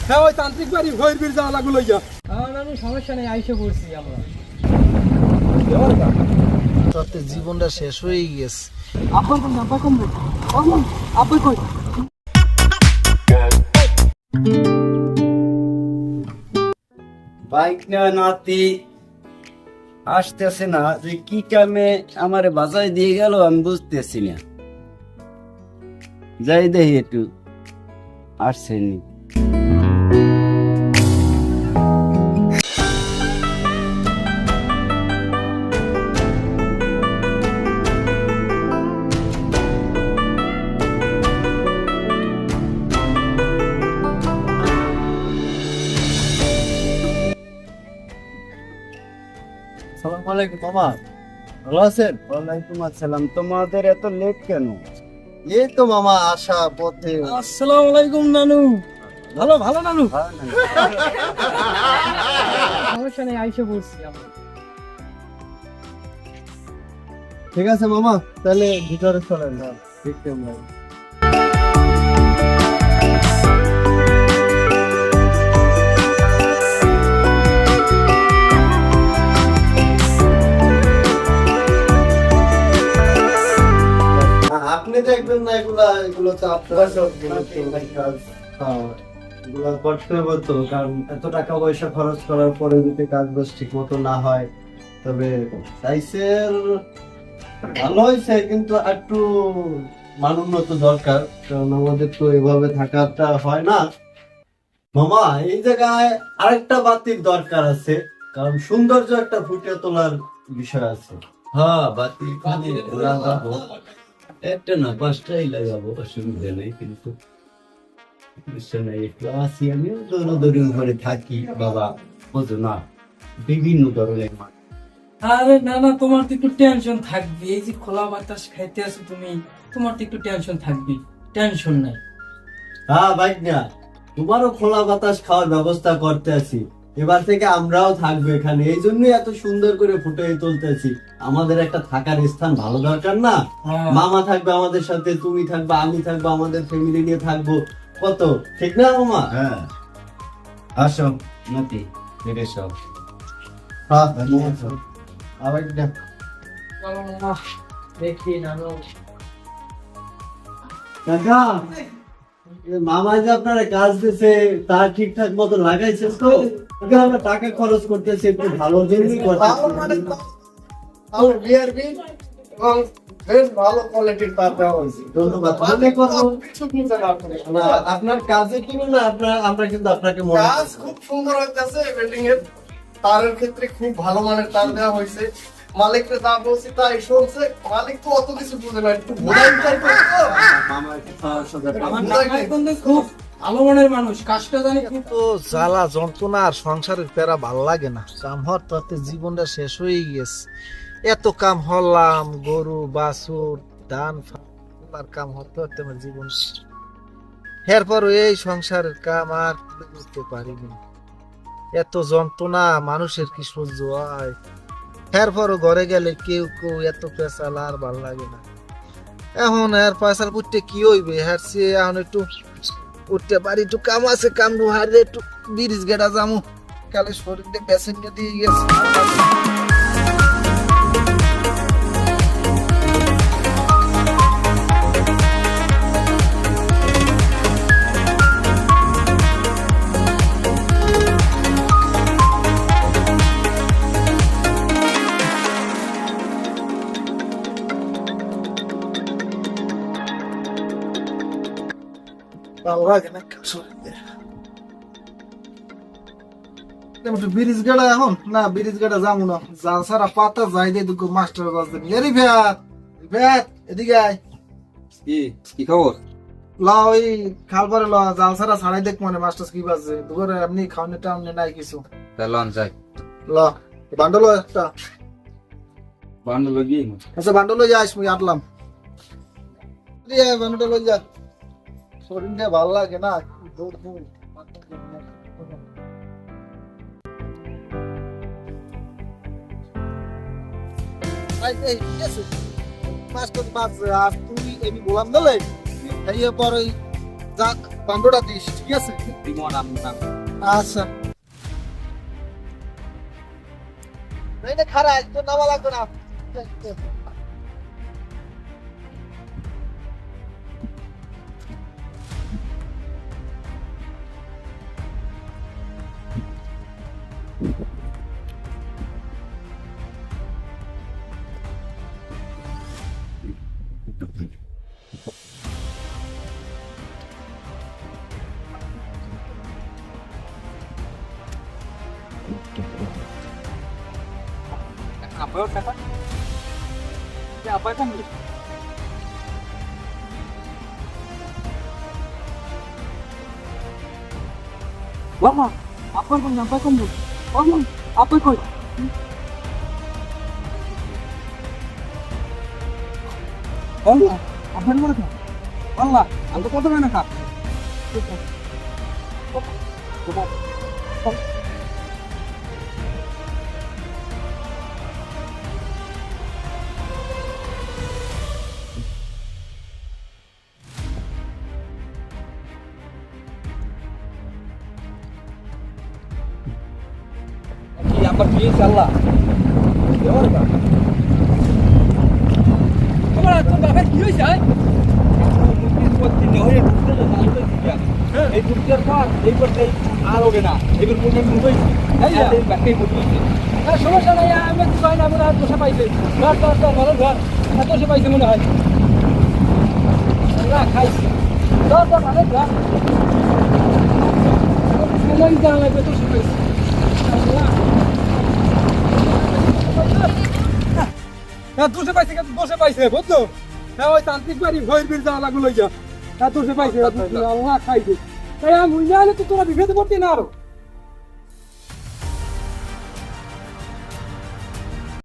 হ্যাঁ ওই তান্ত্রিক বাড়ি ভৈর বীর যাওয়া লাগলো লইয়া। নানু সমস্যা নেই, আইসে পড়ছি আমরা। তাতে জীবনটা শেষ হয়ে গেছে। আব্বা কোন আব্বা কোন আব্বা কই? বাইক না নাতি আসতেছে না, যে কি কামে আমারে বাজায় দিয়ে গেল আমি বুঝতেছি না। যাই দেখি একটু আসছেনি। আসসালামু আলাইকুম মামা, ভালো আছেন? ওয়ালাইকুম আসসালাম। তোমাদের এত লেট কেন? এই তো মামা আসা পথে। আসসালামু আলাইকুম নানু। ভালো ভালো নানু। সমস্যা নেই, আইসে পড়ছি আমরা। ঠিক আছে মামা, তাহলে ভিতরে চলেন। ঠিক আছে। আপনি দেখবেন না এগুলো তো আপনার কাজ। এগুলো করতে হবে তো, কারণ এত টাকা পয়সা খরচ করার পরে যদি কাজ বাজ ঠিক মতো না হয়, তবে সাইসের ভালো হয়েছে, কিন্তু একটু মানোন্নত দরকার, কারণ আমাদের তো এভাবে থাকাটা হয় না। মামা এই জায়গায় আরেকটা বাতির দরকার আছে, কারণ সৌন্দর্য একটা ফুটিয়ে তোলার বিষয় আছে। হ্যাঁ, বাতি লাগাবো, একটা না 5টাই লাগাবো, অসুবিধা নেই। কিন্তু একটু আসি, আমি দৌড়ি ঘরে থাকি বাবা, বোঝো না, বিভিন্ন ধরনের মানুষ। আরে না না, তোমার তো একটু টেনশন থাকবে। এই যে খোলা বাতাস খাইতে আছো তুমি, তোমার তো একটু টেনশন থাকবে। টেনশন নাই। হ্যাঁ বাইক না, তোমারও খোলা বাতাস খাওয়ার ব্যবস্থা করতে আছি। এবার থেকে আমরাও থাকবো এখানে, এই জন্যই এত সুন্দর করে ফুটিয়ে তুলতেছি। আমাদের একটা থাকার স্থান ভালো দরকার না? মামা থাকবে আমাদের সাথে, তুমি থাকবে, আমি থাকবো, আমাদের ফ্যামিলি নিয়ে থাকবো, কত ঠিক না মামা? হ্যাঁ, আসো নাতি, ফিরে সব। হ্যাঁ আবার দেখি নানু। কাকা, মামা যে আপনারা কাজ দিছে তা ঠিকঠাক মতো লাগাইছেন তো? আমরা টাকা খরচ করতেছি একটু ভালো জন্যই ধন্যবাদ। আপনার কাজের তুলনা আমরা কিন্তু আপনাকে কাজ খুব সুন্দর হইতেছে। বিল্ডিং এর তারের ক্ষেত্রে খুব ভালো মানের তার দেওয়া হয়েছে। মালিককে যা বলছি তাই শুনছে। মালিক তো অত কিছু বুঝে না, একটু ভোলাই চাই তো। আমার টাকা কিন্তু খুব ভালো মনের মানুষ, কাজটা জানি খুব। তো জ্বালা যন্ত্রণা আর সংসারের প্যারা ভাল লাগে না। কাম হওয়ার তাতে জীবনটা শেষ হয়ে গেছে। এত কাম হলাম, গরু বাছুর ধান আর কাম হতে হতে আমার জীবন। এরপর এই সংসারের কাম আর বুঝতে পারিনি। এত যন্ত্রণা মানুষের কি সহ্য হয়? এরপরও ঘরে গেলে কেউ কেউ এত পেশাল আর ভাল লাগে না। এখন এর পয়সার উঠতে কি হইবে? হ্যাঁ সে এখন একটু উঠতে পারি, একটু কাম আছে, কাম হারে একটু ব্রিজ গেটা যামু, কালে শরীরটা প্যাসেঞ্জার দিয়ে গেছে। ব্রিজ গাড়া এখন না, ব্রিজ গাড়া যাবো না, জাল সারা পাতা যাই দে দুটো মাস্টার বাজে। এরি ভ্যাত ভ্যাত এদিকে আয়। কি খবর? ল ওই খাল পরে ল, জাল সারা ছাড়াই দেখ মানে মাস্টার কি বাজে। দুপুরে এমনি খাওয়ানি টাউনে নাই কিছু। লন যাই। ল বান্ডল একটা, বান্ডল গিয়ে আচ্ছা বান্ডল লই যাস, মুই আটলাম। বান্ডল লই যা, শরীরটা ভালো লাগে না। মাস্টার বাজে আর তুই এমনি গোলাম দলে এই পর ওই যাক 500টা দিস, ঠিক আছে? আচ্ছা। এই নে খারা, একটু নামা লাগবে না। Wah, apa yang menyampaikan bu? Kamu apa kau? Allah, apa yang mana kau? Allah, aku kau tu mana kau? আমার কি ইনশাআল্লাহ এবার বা তোমার তো বাবা কি হইছে প্রতিদিন হয়ে ঢুকতে তো চালু করে দিয়া এই ঢুকতে পর এই করতে আর হবে না এবার কোন কোন হইছে এই বাকি বুঝিছে না সমস্যা নাই আমি তো কই না আমরা বসে পাইছে ঘর তো ভালো ঘর এত বসে পাইছে মনে হয় না খাইছি তো ভালো ঘর সময় দাও লাগবে তো বসে পাইছে দোষে পাইছে দোষে পাইছে বুঝলো না ওই তান্ত্রিক বাড়ি ভয়ের বীর যাওয়া লাগলো লইয়া দোষে পাইছে আল্লাহ খাইছে তাই আমি তো তোরা বিভেদ করতে না আরো